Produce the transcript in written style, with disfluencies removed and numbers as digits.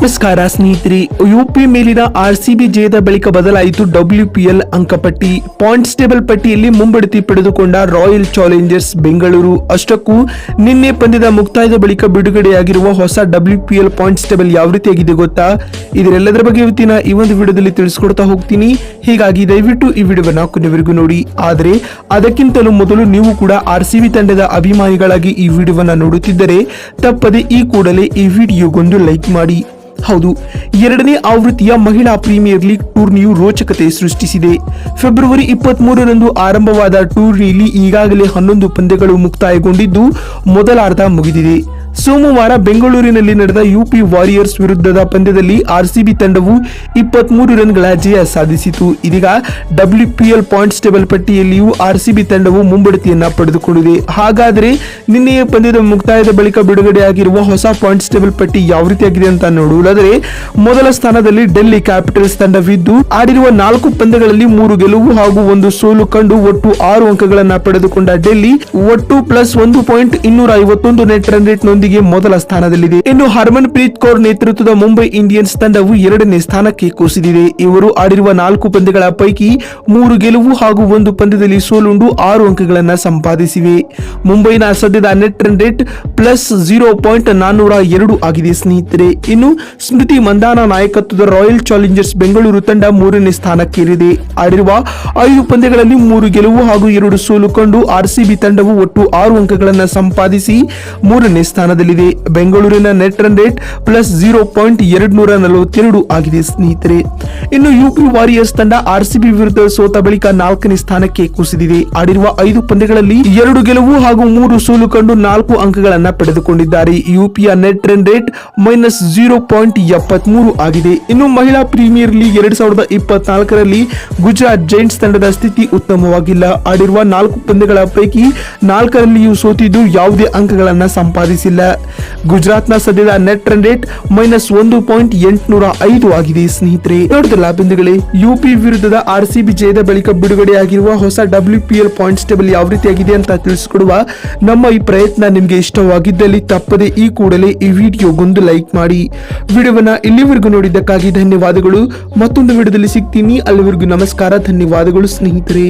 ನಮಸ್ಕಾರ ಸ್ನೇಹಿತರೆ, ಯುಪಿ ಮೇಲಿನ ಆರ್ಸಿಬಿ ಜಯದ ಬಳಿಕ ಬದಲಾಯಿತು WPL ಅಂಕಪಟ್ಟಿ. ಪಾಯಿಂಟ್ಸ್ ಟೇಬಲ್ ಪಟ್ಟಿಯಲ್ಲಿ ಮುಂಬಡ್ತಿ ಪಡೆದುಕೊಂಡ ರಾಯಲ್ ಚಾಲೆಂಜರ್ಸ್ ಬೆಂಗಳೂರು. ಅಷ್ಟಕ್ಕೂ ನಿನ್ನೆ ಪಂದ್ಯದ ಮುಕ್ತಾಯದ ಬಳಿಕ ಬಿಡುಗಡೆಯಾಗಿರುವ ಹೊಸ WPL ಪಾಯಿಂಟ್ಸ್ ಟೇಬಲ್ ಯಾವ ರೀತಿಯಾಗಿದೆ ಗೊತ್ತಾ? ಇದರೆಲ್ಲದರ ಬಗ್ಗೆ ಇವತ್ತಿನ ಈ ಒಂದು ವಿಡಿಯೋದಲ್ಲಿ ತಿಳಿಸ್ಕೊಡ್ತಾ ಹೋಗ್ತೀನಿ. ಹೀಗಾಗಿ ದಯವಿಟ್ಟು ಈ ವಿಡಿಯೋವನ್ನು ಕೊನೆವರೆಗೂ ನೋಡಿ. ಆದರೆ ಅದಕ್ಕಿಂತಲೂ ಮೊದಲು ನೀವು ಕೂಡ ಆರ್ಸಿಬಿ ತಂಡದ ಅಭಿಮಾನಿಗಳಾಗಿ ಈ ವಿಡಿಯೋವನ್ನು ನೋಡುತ್ತಿದ್ದರೆ ತಪ್ಪದೆ ಈ ಕೂಡಲೇ ಈ ವಿಡಿಯೋಗೊಂದು ಲೈಕ್ ಮಾಡಿ. ಹೌದು, ಎರಡನೇ ಆವೃತ್ತಿಯ ಮಹಿಳಾ ಪ್ರೀಮಿಯರ್ ಲೀಗ್ ಟೂರ್ನಿಯು ರೋಚಕತೆ ಸೃಷ್ಟಿಸಿದೆ. ಫೆಬ್ರವರಿ 23ರಂದು ಆರಂಭವಾದ ಟೂರ್ನಿಯಲ್ಲಿ ಈಗಾಗಲೇ 11 ಪಂದ್ಯಗಳು ಮುಕ್ತಾಯಗೊಂಡಿದ್ದು ಮೊದಲಾರ್ಧ ಮುಗಿದಿದೆ. ಸೋಮವಾರ ಬೆಂಗಳೂರಿನಲ್ಲಿ ನಡೆದ ಯುಪಿ ವಾರಿಯರ್ಸ್ ವಿರುದ್ಧದ ಪಂದ್ಯದಲ್ಲಿ ಆರ್ಸಿಬಿ ತಂಡವು 23 ರನ್ಗಳ ಜಯ ಸಾಧಿಸಿತು. ಇದೀಗ WPL ಪಾಯಿಂಟ್ಸ್ ಟೇಬಲ್ ಪಟ್ಟಿಯಲ್ಲಿಯೂ ಆರ್ಸಿಬಿ ತಂಡವು ಮುಂಬಡ್ತಿಯನ್ನ ಪಡೆದುಕೊಂಡಿದೆ. ಹಾಗಾದರೆ ನಿನ್ನೆಯ ಪಂದ್ಯದ ಮುಕ್ತಾಯದ ಬಳಿಕ ಬಿಡುಗಡೆಯಾಗಿರುವ ಹೊಸ ಪಾಯಿಂಟ್ಸ್ ಟೇಬಲ್ ಪಟ್ಟಿ ಯಾವ ರೀತಿಯಾಗಿದೆ ಅಂತ ನೋಡುವುದಾದರೆ, ಮೊದಲ ಸ್ಥಾನದಲ್ಲಿ ಡೆಲ್ಲಿ ಕ್ಯಾಪಿಟಲ್ಸ್ ತಂಡವಿದ್ದು ಆಡಿರುವ 4 ಪಂದ್ಯಗಳಲ್ಲಿ 3 ಗೆಲುವು ಹಾಗೂ 1 ಸೋಲು ಕಂಡು ಒಟ್ಟು 6 ಅಂಕಗಳನ್ನು ಪಡೆದುಕೊಂಡ ಡೆಲ್ಲಿ ಒಟ್ಟು +1.251 ನೆಟ್ ರನ್ ರೇಟ್ ನೊಂದಿಗೆ ಮೊದಲ ಸ್ಥಾನದಲ್ಲಿದೆ. ಇನ್ನು ಹರ್ಮನ್ ಪ್ರೀತ್ ಕೌರ್ ನೇತೃತ್ವದ ಮುಂಬೈ ಇಂಡಿಯನ್ಸ್ ತಂಡವು 2ನೇ ಸ್ಥಾನಕ್ಕೆ ಕುಸಿದಿದೆ. ಇವರು ಆಡಿರುವ 4 ಪಂದ್ಯಗಳ ಪೈಕಿ 3 ಗೆಲುವು ಹಾಗೂ 1 ಪಂದ್ಯದಲ್ಲಿ ಸೋಲುಂಡು 6 ಅಂಕಗಳನ್ನು ಸಂಪಾದಿಸಿವೆ. ಮುಂಬೈನ ಸದ್ಯದ ನೆಟ್ ರನ್ ರೇಟ್ +0.402 ಆಗಿದೆ ಸ್ನೇಹಿತರೆ. ಇನ್ನು ಸ್ಮೃತಿ ಮಂದಾನ ನಾಯಕತ್ವದ ರಾಯಲ್ ಚಾಲೆಂಜರ್ಸ್ ಬೆಂಗಳೂರು ತಂಡ 3ನೇ ಸ್ಥಾನಕ್ಕೇರಿದೆ. ಆಡಿರುವ 5 ಪಂದ್ಯಗಳಲ್ಲಿ 3 ಗೆಲುವು ಹಾಗೂ 2 ಸೋಲು ಕಂಡು ಆರ್ಸಿಬಿ ತಂಡವು ಒಟ್ಟು 6 ಅಂಕಗಳನ್ನು ಸಂಪಾದಿಸಿ 3ನೇ ಸ್ಥಾನದಲ್ಲಿದೆ. ಬೆಂಗಳೂರಿನ ನೆಟ್ ರನ್ ರೇಟ್ +0.242 ಆಗಿದೆ ಸ್ನೇಹಿತರೆ. ಇನ್ನು ಯುಪಿ ವಾರಿಯರ್ಸ್ ತಂಡ ಆರ್ಸಿಬಿ ವಿರುದ್ಧ ಸೋತ ಬಳಿಕ 4ನೇ ಸ್ಥಾನಕ್ಕೆ ಕುಸಿದಿದೆ. ಆಡಿರುವ 5 ಪಂದ್ಯಗಳಲ್ಲಿ 2 ಗೆಲುವು ಹಾಗೂ 3 ಸೋಲು ಕಂಡು 4 ಅಂಕಗಳನ್ನು ಪಡೆದುಕೊಂಡಿದ್ದಾರೆ. ಯುಪಿಯ ನೆಟ್ ರನ್ ರೇಟ್ -0.73 ಆಗಿದೆ. ಇನ್ನು ಮಹಿಳಾ ಪ್ರೀಮಿಯರ್ ಲೀಗ್ 2024ರಲ್ಲಿ ಗುಜರಾತ್ ಜೈಂಟ್ಸ್ ತಂಡದ ಸ್ಥಿತಿ ಉತ್ತಮವಾಗಿಲ್ಲ. ಆಡಿರುವ 4 ಪಂದ್ಯಗಳ ಪೈಕಿ 4ರಲ್ಲಿಯೂ ಸೋತಿದ್ದು ಯಾವುದೇ ಅಂಕಗಳನ್ನು ಸಂಪಾದಿಸಿಲ್ಲ. ಗುಜರಾತ್ನ ಸದ್ಯದ ನೆಟ್ ರನ್ ರೇಟ್ -1.805 ಆಗಿದೆ ಸ್ನೇಹಿತರೆ. ನೋಡಿದ್ರಲ್ಲ ಬಂಧುಗಳೇ, ಯುಪಿ ವಿರುದ್ಧದ ಆರ್ಸಿಬಿ ಜಯದ ಬಳಿಕ ಬಿಡುಗಡೆಯಾಗಿರುವ ಹೊಸ WPL ಪಾಯಿಂಟ್ಸ್ ಟೇಬಲ್ ಯಾವ ರೀತಿಯಾಗಿದೆ ಅಂತ ತಿಳಿಸಿಕೊಡುವ ನಮ್ಮ ಈ ಪ್ರಯತ್ನ ನಿಮಗೆ ಇಷ್ಟವಾಗಿದ್ದಲ್ಲಿ ತಪ್ಪದೆ ಈ ಕೂಡಲೇ ಈ ವಿಡಿಯೋಗೊಂದು ಲೈಕ್ ಮಾಡಿ. ವಿಡಿಯೋವನ್ನ ಇಲ್ಲಿವರೆಗೂ ನೋಡಿದ್ದಕ್ಕಾಗಿ ಧನ್ಯವಾದಗಳು. ಮತ್ತೊಂದು ವಿಡಿಯೋದಲ್ಲಿ ಸಿಗ್ತೀನಿ. ಅಲ್ಲಿವರೆಗೂ ನಮಸ್ಕಾರ, ಧನ್ಯವಾದಗಳು ಸ್ನೇಹಿತರೆ.